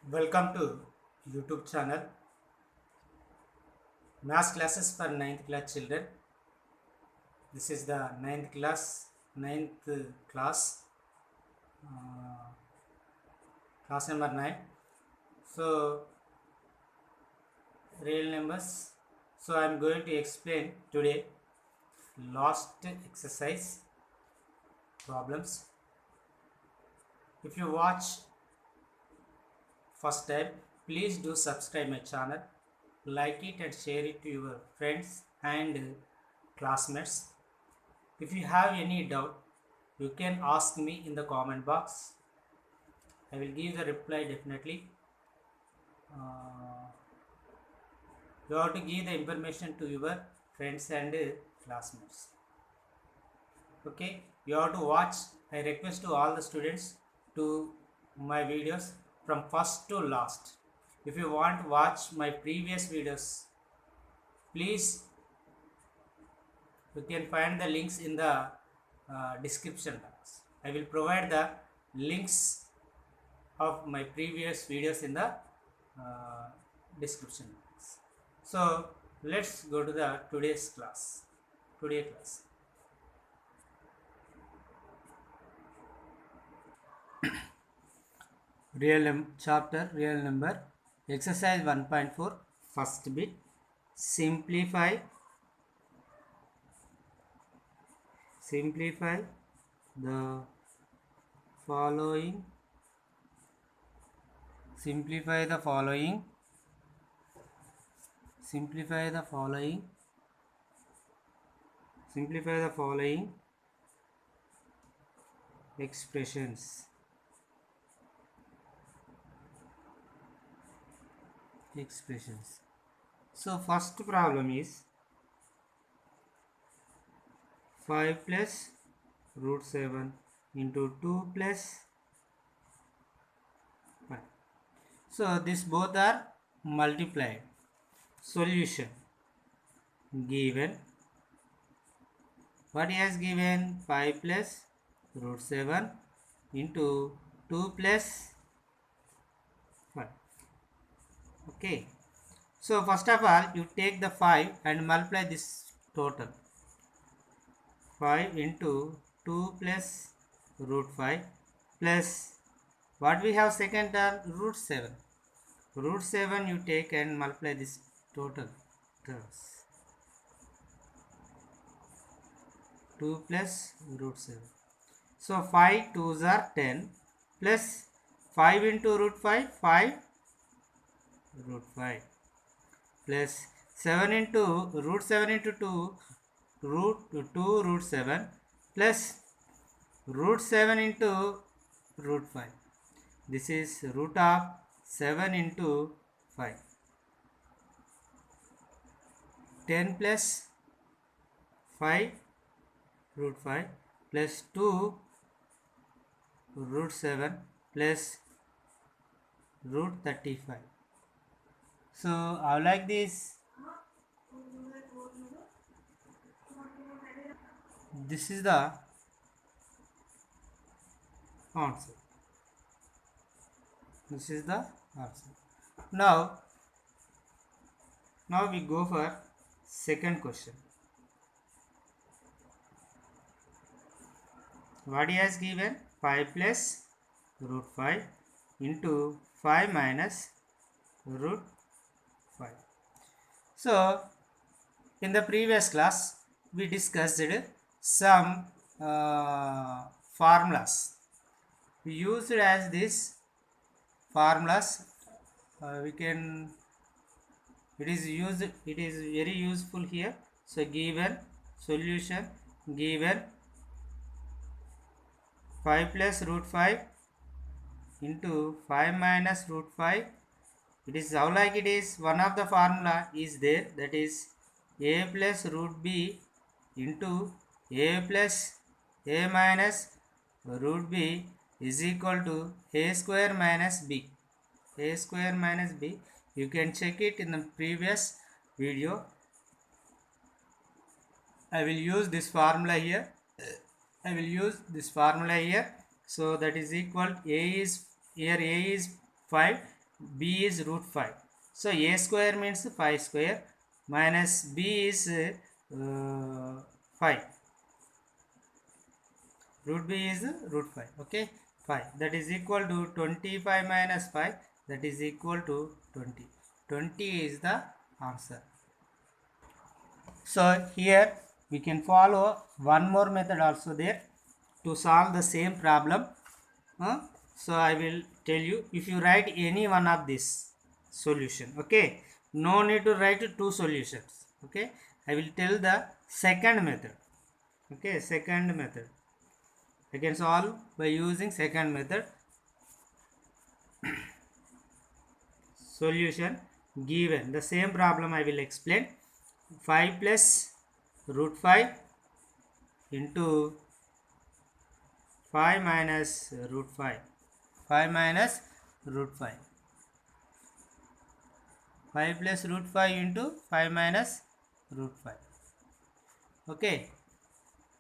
Welcome to YouTube channel Maths classes for 9th class children. This is the ninth class, uh, class number 9. So real numbers. So I am going to explain today last exercise problems. If you watch first time, please do subscribe my channel, like it and share it to your friends and classmates. If you have any doubt, you can ask me in the comment box. I will give the reply definitely. You have to give the information to your friends and classmates. Okay, you have to watch. I request to all the students to my videos from first to last. If you want to watch my previous videos, please you can find the links in the description box. I will provide the links of my previous videos in the description box. So let's go to the today's class. Chapter real number exercise 1.4 first bit simplify the following simplify the following expressions. So first problem is 5 plus root 7 into 2 plus 5. So this both are multiplied. Solution given. What he has given? 5 plus root 7 into 2 plus 5. Okay. So first of all, you take the 5 and multiply this total. 5 into 2 plus root 5 plus what we have second term root 7. Root 7 you take and multiply this total terms. 2 plus root 7. So 5 2s are 10 plus 5 into root 5 5 root 5 plus 7 into root 7 into 2 root 7 plus root 7 into root 5. This is root of 7 into 5. 10 plus 5 root 5 plus 2 root 7 plus root 35. So I like this. This is the answer. Now we go for second question. What he has given? 5 plus root 5 into 5 minus root 5. So in the previous class we discussed some formulas. We used as this formulas. It is very useful here. So given solution given 5 plus root 5 into 5 minus root 5. It is how like it is one of the formula is there, that is a plus root b into a plus a minus root b is equal to a square minus b. You can check it in the previous video. I will use this formula here. So that is equal, a is 5 b is root 5. So a square means 5 square minus b is 5. Root b is root 5. Okay, 5. That is equal to 25 minus 5. That is equal to 20. 20 is the answer. So here we can follow one more method also there to solve the same problem. So I will tell you, if you write any one of this solution, okay, no need to write two solutions. Okay, I will tell the second method. Okay, second method I can solve by using second method. Solution given the same problem I will explain. 5 plus root 5 into 5 minus root 5. 5 minus root 5. 5 plus root 5 into 5 minus root 5. Okay.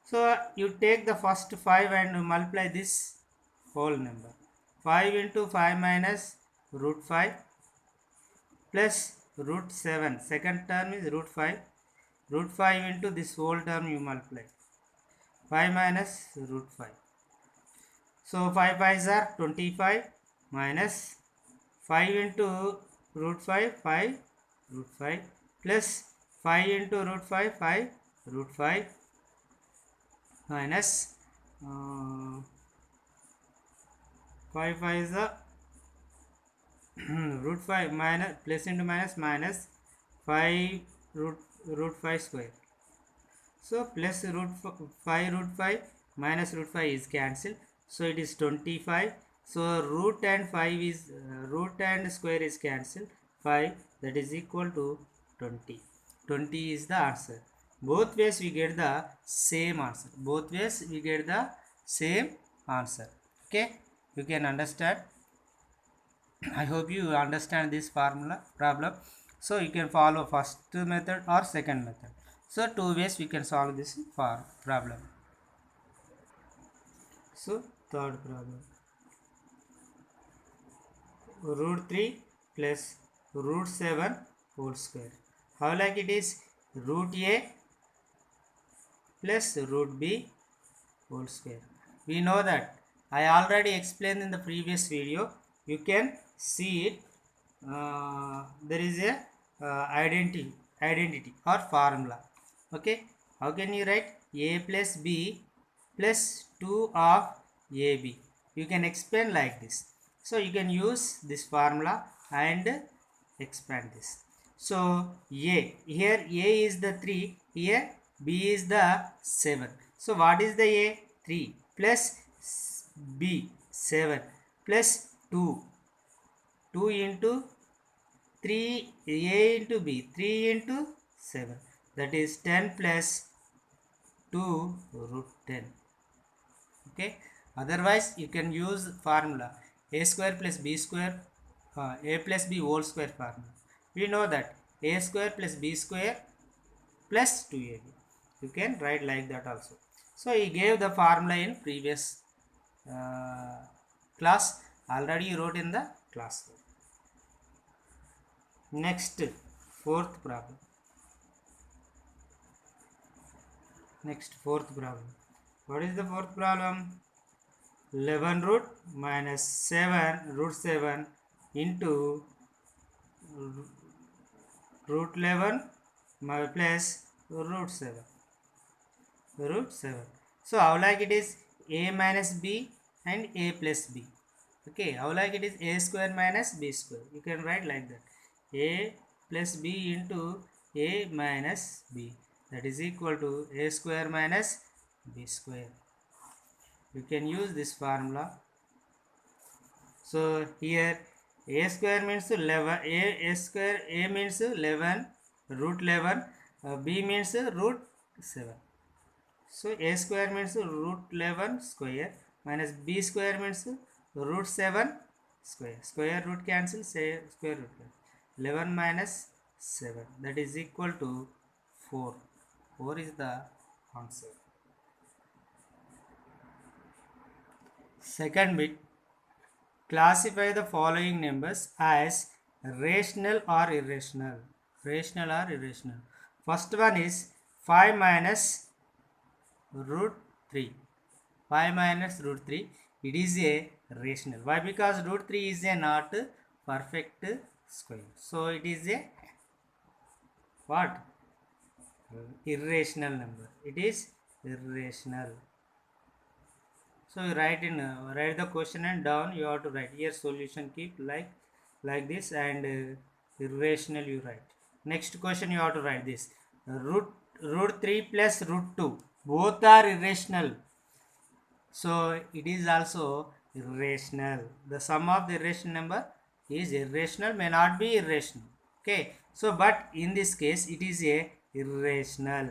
So you take the first 5 and multiply this whole number. 5 into 5 minus root 5 plus root 7. Second term is root 5. Root 5 into this whole term you multiply. 5 minus root 5. So 5 5s are 25 minus 5 into root 5, 5 root 5 plus 5 into root 5, 5 root 5 minus 5 5 is the root 5 minus plus into minus 5 root 5 square. So plus root 5 root 5 minus root 5 is cancelled. So it is 25. So root and 5 is root and square is cancelled. 5, that is equal to 20. 20 is the answer. Both ways we get the same answer. Both ways we get the same answer. Okay, you can understand. I hope you understand this formula problem. So you can follow first method or second method. So two ways we can solve this problem. So third problem, root 3 plus root 7 whole square. How like it is root a plus root b whole square. We know that I already explained in the previous video. You can see it. There is a identity or formula. Okay, how can you write a plus b plus 2 of ab? You can explain like this. So you can use this formula and expand this. So a, here a is the 3, here b is the 7. So what is the a? 3 plus b 7 plus 2. 2 into 3 a into b, 3 into 7, that is 10 plus 2 root 10. Okay, otherwise you can use formula a square plus b square, a plus b whole square formula. We know that a square plus b square plus 2ab. You can write like that also. So he gave the formula in previous class, already you wrote in the class. Next, fourth problem. Next, fourth problem. What is the fourth problem? 11 root minus 7 root 7 into root 11 plus root 7. Root 7. So how like it is a minus b and a plus b. Okay, how like it is a square minus b square. You can write like that. A plus b into a minus b. That is equal to a square minus b square. You can use this formula. So here a square means 11, a square, a means 11, root 11, b means root 7. So a square means root 11 square minus b square means root 7 square. Square root cancel, say square root cancel. 11 minus 7, that is equal to 4. 4 is the answer. Second bit, classify the following numbers as rational or irrational. Rational or irrational. First one is 5 minus root 3. 5 minus root 3. It is a rational. Why? Because root 3 is a not perfect square. So it is a what? Irrational number. It is irrational. So you write the question and down you have to write here solution, keep like this, and irrational you write. Next question you have to write this root 3 plus root 2 both are irrational, so it is also irrational. The sum of the irrational number is irrational, may not be irrational. Okay, so but in this case it is a irrational.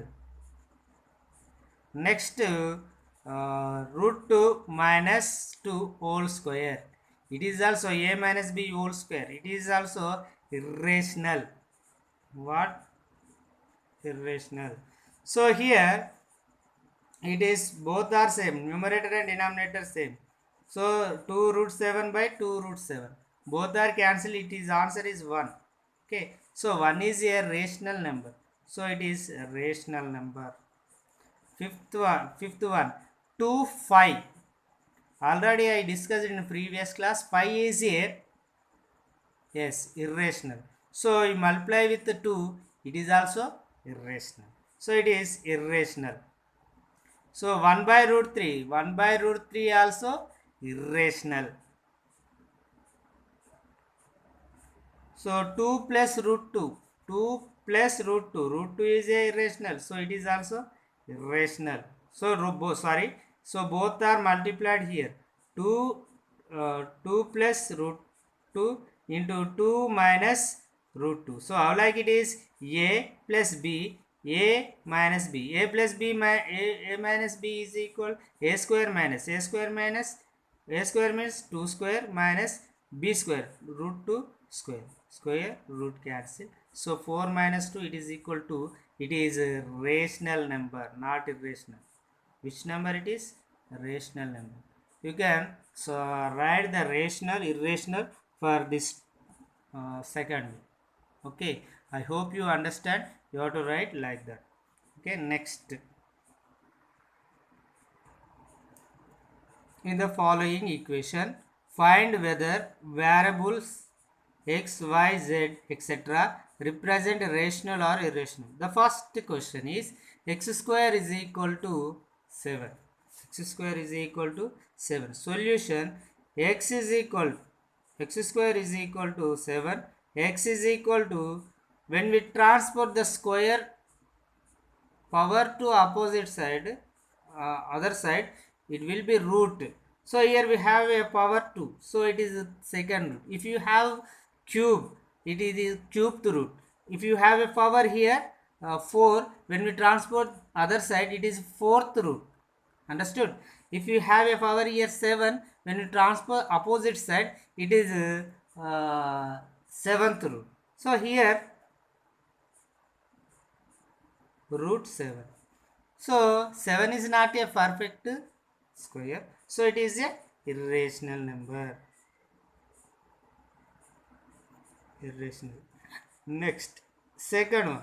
Next, root 2 minus 2 whole square. It is also a minus b whole square. It is also irrational. What? Irrational. So here it is both are same. Numerator and denominator same. So 2 root 7 by 2 root 7. Both are cancelled. It is answer is 1. Okay. So 1 is a rational number. So it is a rational number. Fifth one, 2 5. Already I discussed in previous class. Pi is a, yes, irrational. So you multiply with 2, it is also irrational. So it is irrational. So 1 by root 3, 1 by root 3 also irrational. So 2 plus root 2, 2 plus root 2, root 2 is a irrational. So it is also irrational. So both are multiplied here. 2 plus root 2 into 2 minus root 2. So how like it is a plus b, a minus b. A plus b a minus b is equal a square minus a square minus a square means 2 square minus b square root 2 square. Square root cancel. So 4 minus 2 it is equal to, it is a rational number, not irrational. Which number it is? Rational number. You can write the rational, irrational for this second. Okay, I hope you understand. You have to write like that. Okay, next. In the following equation, find whether variables x, y, z, etc. represent rational or irrational. The first question is x square is equal to 7. X square is equal to 7. Solution, x square is equal to 7. X is equal to, when we transport the square power to opposite side, other side, it will be root. So here we have a power 2. So it is second root. If you have cube, it is cubed root. If you have a power here 4, when we transport other side, it is fourth root. Understood? If you have a power here 7, when you transfer opposite side, it is seventh root. So here root 7. So 7 is not a perfect square. So it is a irrational number. Irrational. Next, second one.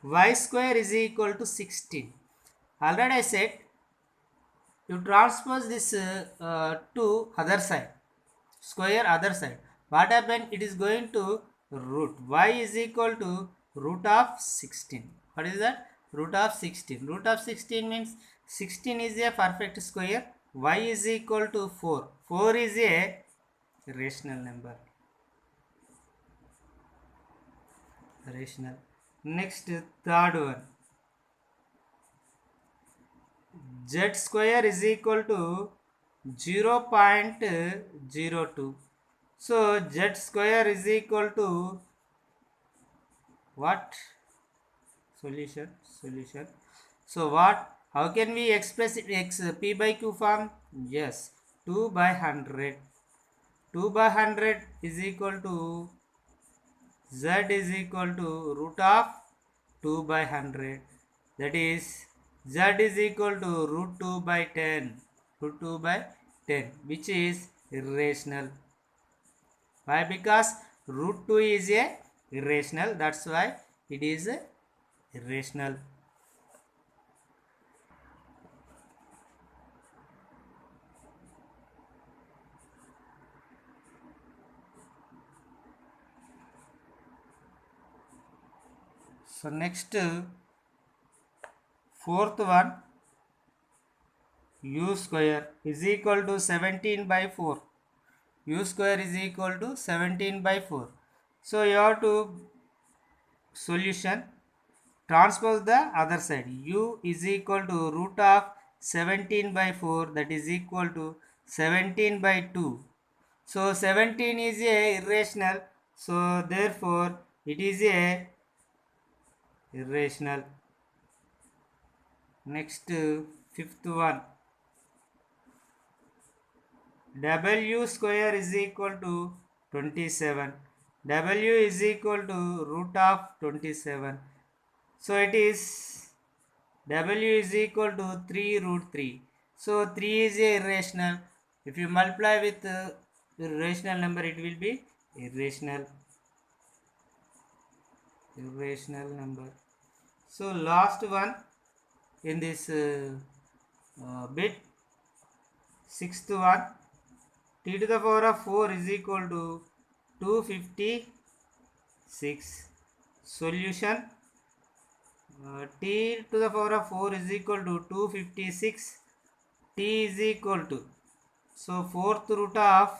Y square is equal to 16. Already I said you transpose this to other side, square other side. What happened? It is going to root. Y is equal to root of 16. What is that? Root of 16. Root of 16 means 16 is a perfect square. Y is equal to 4. 4 is a rational number. Rational. Next, third one. Z square is equal to 0.02. So Z square is equal to what? Solution. So what? How can we express it? P by Q form? Yes. 2 by 100. 2 by 100 is equal to Z is equal to root of 2 by 100. That is Z is equal to root 2 by 10. Root 2 by 10, which is irrational. Why? Because root 2 is a irrational. That's why it is irrational. So next, fourth one, u square is equal to 17 by 4. U square is equal to 17 by 4. So you have to solution, transpose the other side. U is equal to root of 17 by 4, that is equal to 17 by 2. So 17 is a irrational, so therefore it is a irrational. Next, fifth one, w square is equal to 27. W is equal to root of 27. So it is w is equal to 3 root 3. So 3 is a irrational. If you multiply with irrational number, it will be irrational. Irrational number. So last one in this bit, sixth one, t to the power of 4 is equal to 256. Solution, t to the power of 4 is equal to 256. T is equal to, so fourth root of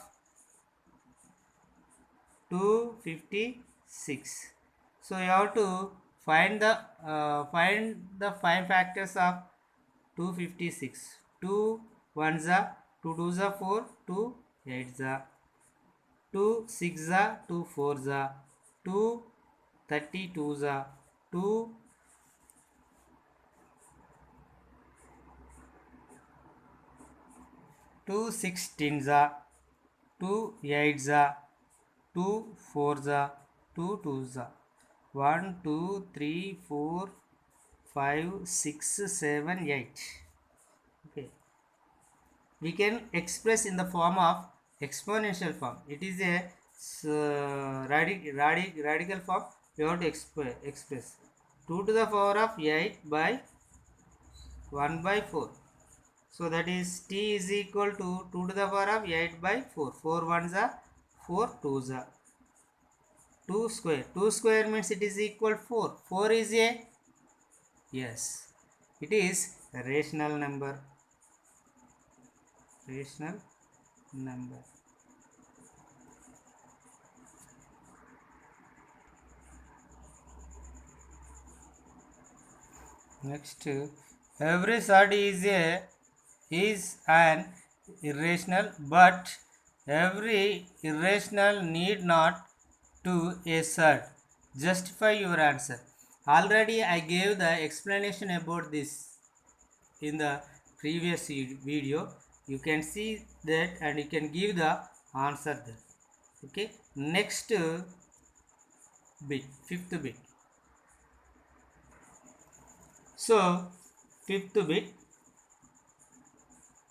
256. So you have to find the five factors of 256. 2 1s are 2 2s are 4, 2 8s are 2 6s are 2 4s are 2 32s are 2 2 16s are 2 8s are 2 4s are 2 2s are 1 2 3 4 5 6 7 8. Okay, we can express in the form of exponential form. It is a radical form. We have to express 2 to the power of 8 by 1 by 4. So that is t is equal to 2 to the power of 8 by 4. 4 1s are 4 2s are 2 square. 2 square means it is equal 4. 4 is a, yes, it is a rational number. Rational number. Next, every surd is an irrational, but every irrational need not to a surd. Justify your answer. Already I gave the explanation about this in the previous video. You can see that and you can give the answer there. Okay, next bit, fifth bit. So fifth bit,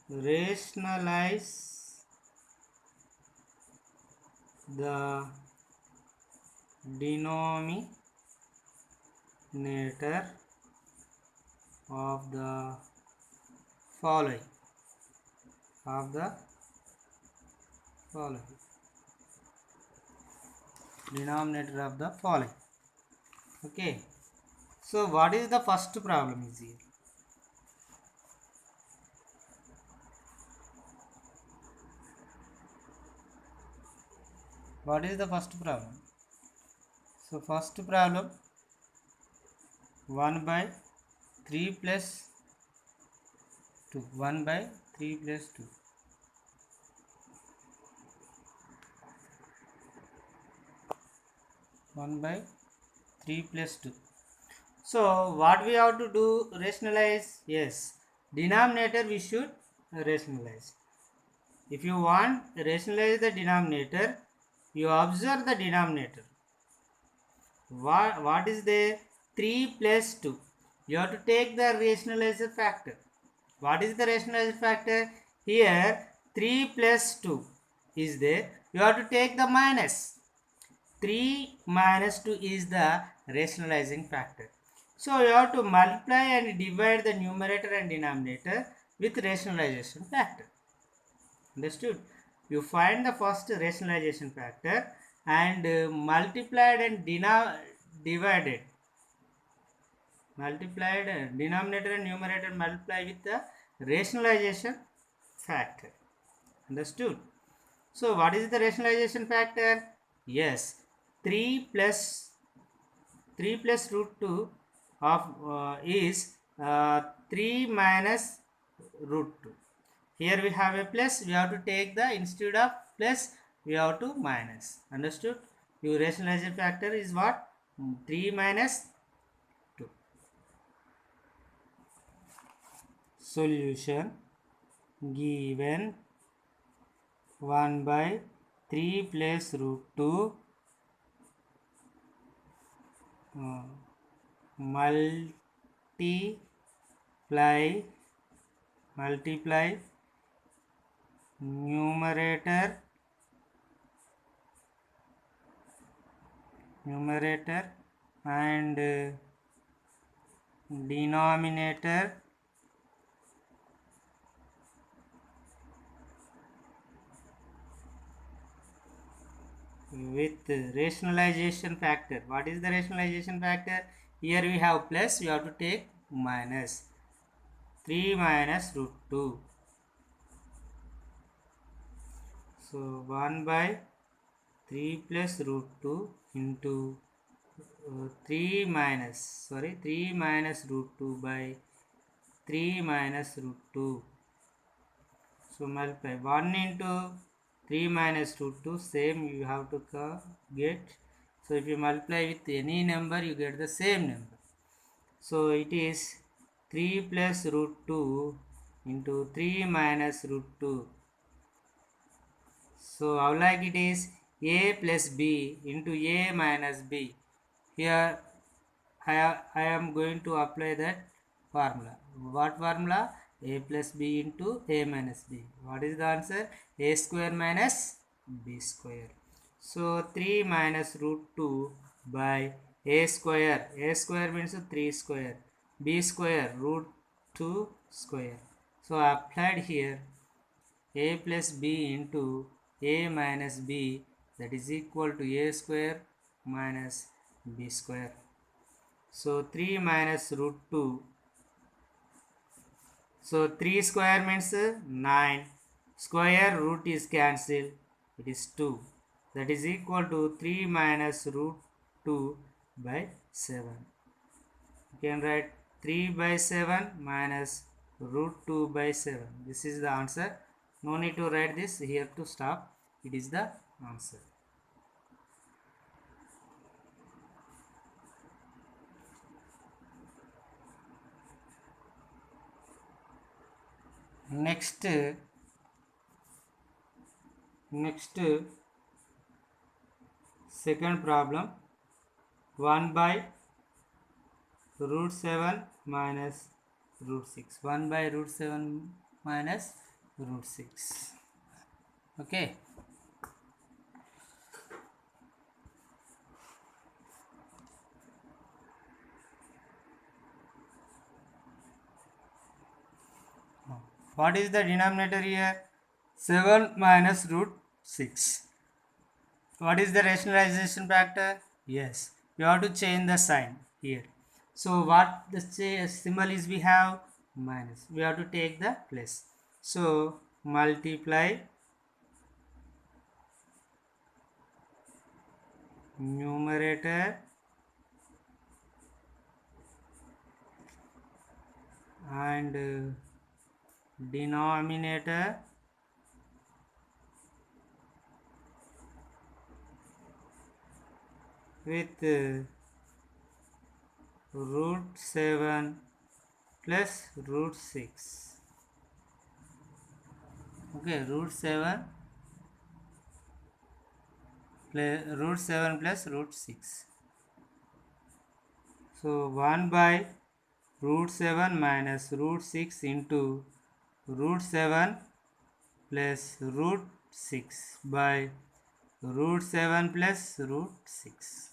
rationalize the denominator of the following. Denominator of the following. Okay, so what is the first problem is here? What is the first problem? So first problem, 1 by 3 plus 2. 1 by 3 plus 2. One by 3 plus 2. So what we have to do? Rationalize. Yes, denominator we should rationalize. If you want rationalize the denominator, you observe the denominator. What is there? 3 plus 2. you have to take the rationalizer factor. What is the rationalizer factor? Here 3 plus 2 is there. You have to take the minus. 3 minus 2 is the rationalizing factor. So you have to multiply and divide the numerator and denominator with rationalization factor. Understood? You find the first rationalization factor and multiplied and divided. Multiplied denominator and numerator multiply with the rationalization factor. Understood? So what is the rationalization factor? Yes, 3 plus root 2 of is 3 minus root 2. Here we have a plus, we have to take the, instead of plus we have to minus. Understood? Your rationalization factor is what? 3 minus 2. Solution given 1 by 3 plus root 2 multiply numerator and denominator with rationalization factor. What is the rationalization factor? Here we have plus, you have to take minus. 3 minus root 2. So 1 by 3 plus root 2 into 3 minus root 2 by 3 minus root 2. So multiply 1 into 3 minus root 2, same you have to get. So if you multiply with any number, you get the same number. So it is 3 plus root 2 into 3 minus root 2. So how like it is a plus b into a minus b. Here I am going to apply that formula. What formula? A plus b into a minus b. What is the answer? A square minus b square. So 3 minus root 2 by a square. A square means 3 square. B square root 2 square. So I applied here a plus b into a minus b, that is equal to a square minus b square. So 3 minus root 2. So 3 square means 9. Square root is cancelled. It is 2. That is equal to 3 minus root 2 by 7. You can write 3 by 7 minus root 2 by 7. This is the answer. No need to write this here to stop. It is the answer. Next second problem, 1 by root 7 minus root 6. 1 by root 7 minus root 6. Okay. What is the denominator here? 7 minus root 6. What is the rationalization factor? Yes, you have to change the sign here. So what the symbol is, we have minus. We have to take the plus. So multiply numerator and denominator with root 7 plus root 6. Okay, root 7 plus root 6. So 1 by root 7 minus root 6 into root 7 plus root 6 by root 7 plus root 6.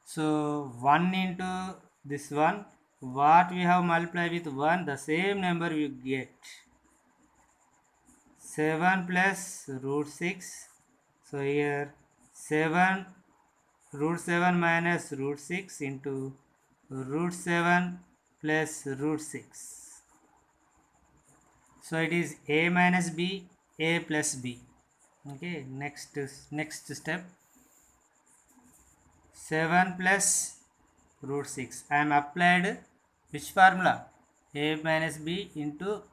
So 1 into this one, what we have multiplied with 1, the same number we get. 7 plus root 6. So here 7 root 7 minus root 6 into root 7 plus root 6. So it is a minus b, a plus b. Okay, next step. 7 plus root 6. I am applied which formula? A minus b into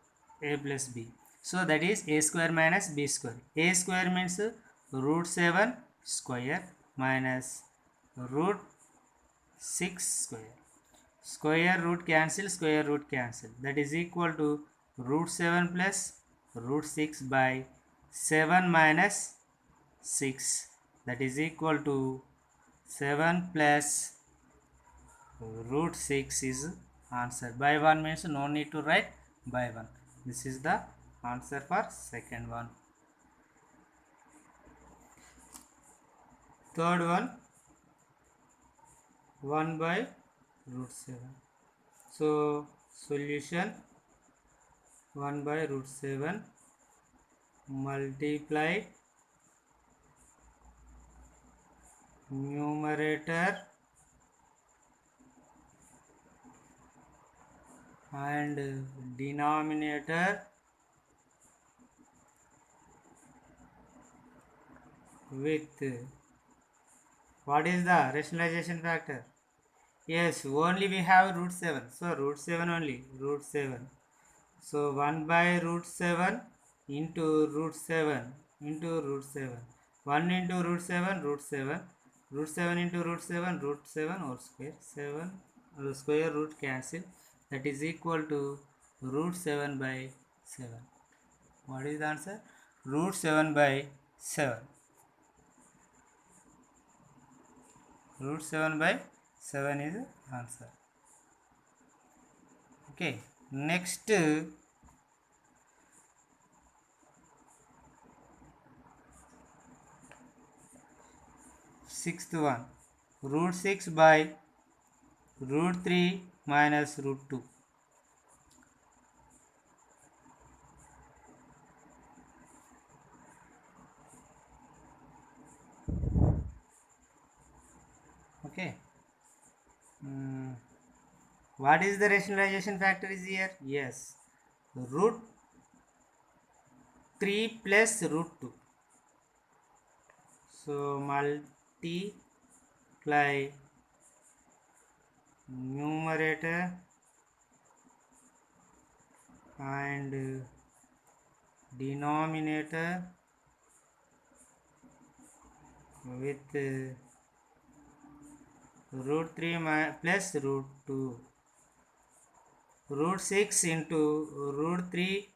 a plus b. So that is a square minus b square. A square means root 7 square minus root 6 square. Square root cancel, square root cancel. That is equal to root 7 plus root 6 by 7 minus 6. That is equal to 7 plus root 6 is answer. By 1 means no need to write by 1. This is the answer for second one. Third one, 1 by root 7. So solution 1 by root 7 multiply numerator and denominator with, what is the rationalization factor? Yes, only we have root 7. So root 7 only, root 7. So 1 by root 7 into root 7 into root 7. 1 into root 7, root 7. Root 7 into root 7 whole square. 7 square root cancel. That is equal to root 7 by 7. What is the answer? Root 7 by 7. Root 7 by 7 is the answer. Okay, next sixth one, root 6 by root 3 minus root 2. Okay. What is the rationalization factor is here? Yes, root 3 plus root 2. So multiply numerator and denominator with root 3 plus root 2. Root 6 into root 3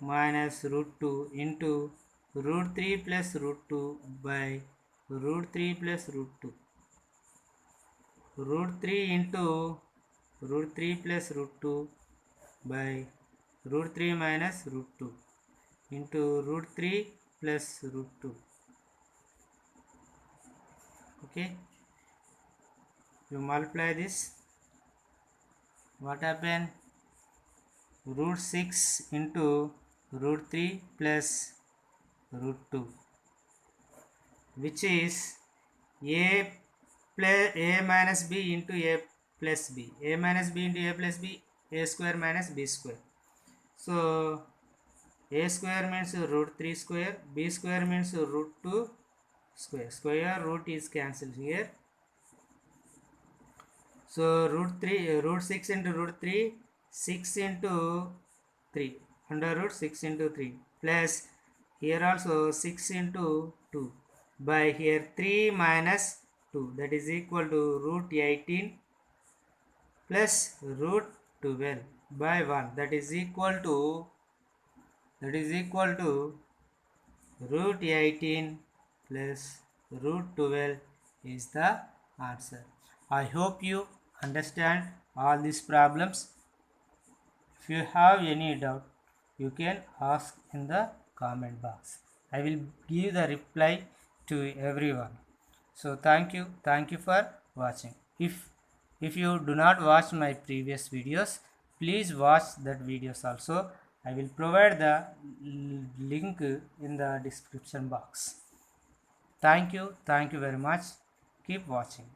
minus root 2 into root 3 plus root 2 by root 3 plus root 2. Root 3 into root 3 plus root 2 by root 3 minus root 2 into root 3 plus root 2. Okay, you multiply this, what happen? Root 6 into root 3 plus root 2, which is a minus b into a plus b. A minus b into a plus b, a square minus b square. So a square means root 3 square, b square means root 2 square. Square root is cancelled here. So root 6 into root 3, 6 into 3, under root 6 into 3 plus here also 6 into 2 by here 3 minus 2, that is equal to root 18 plus root 12 by 1, that is equal to root 18 plus root 12 is the answer. I hope you understand all these problems. If you have any doubt, you can ask in the comment box. I will give the reply to everyone. So thank you for watching. If you do not watch my previous videos, please watch that videos also. I will provide the link in the description box. Thank you very much. Keep watching.